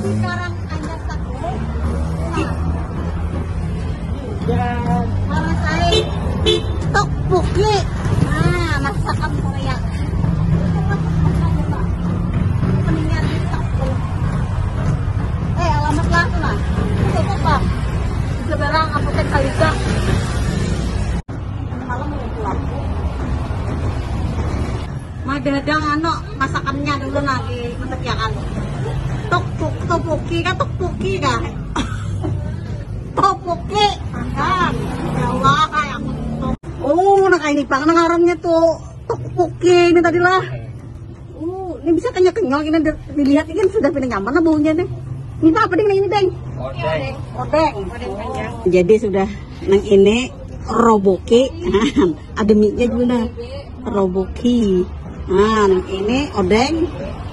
Sekarang Anda satu. Dan para saya tteokbokki. Nah, masakan Korea. Peninggalan tteokbokki. Alamat lah tuh lah. Tutup lah. Seberang apotek Kalisa. Malam mau pulang. Madadang masakannya dulu lagi mengerjakan. Tteokbokki kan tteokbokki. Tteokbokki. Kan. Ya Allah kayak oh, ini bang ngarannya tuh tteokbokki ini tadi lah. Ini bisa kenyal ini dilihat ini kan sudah pindah nyaman lah baunya nih. Ini apa ding ini deng? Odeng. Jadi sudah nang ini roboki. Ada mie-nya juga. Roboki. Nah, yang ini odeng,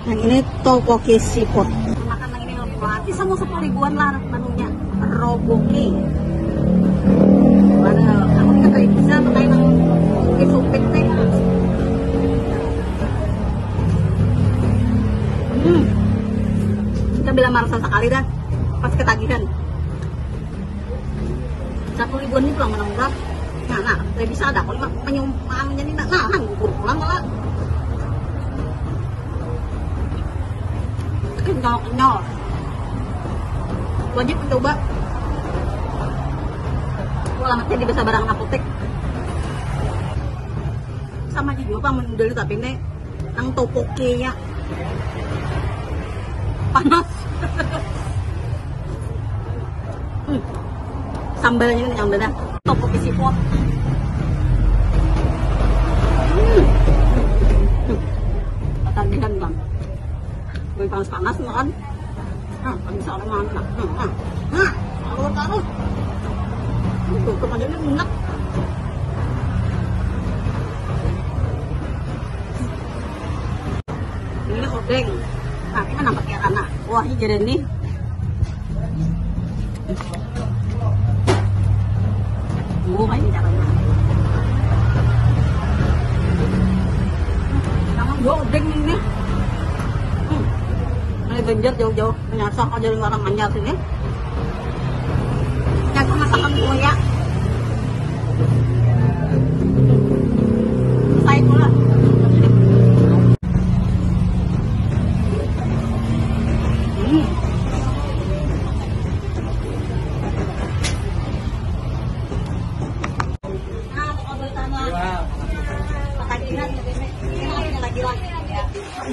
yang ini tteokbokki seafood. Makan yang ini berarti sama 10.000-an lah menunya. Roboki. Padahal aku kita kayak bisa pakai nang supit teh. Kita bilang marah sekali dah pas ketagihan. 10.000-an ini pulang menang-menang. Nah, saya bisa ada kalau penyumbangnya ini nahan pulang malah. Kenyal. Wajib mencoba. Alamatnya di Desa Barang Apotek. Sama juga Pak model tapi ini yang tteokbokki ya. Panas. Sambalnya ini yang beda. Tteokbokki seafood. Ketagihan Bang. Gue panas makan. Kan bisa orang mana. Taruh. Tutup aja ini enak. Ini odeng. Nah, ini nampak ya anak. Wah, ini jadi nih. Ini caranya. Nama gua odeng ini. Ini Banjar jauh-jauh menyasar aja orang Banjar sini. Yang masakan Korea. Saya pula.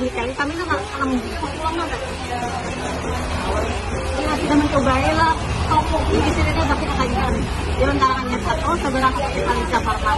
Kali kami kan pulang nggak? Ya kita mencoba lah. Tteokbokki di sini tapi ketagihan. Jalan karangannya satu, seberang kali Jakarta.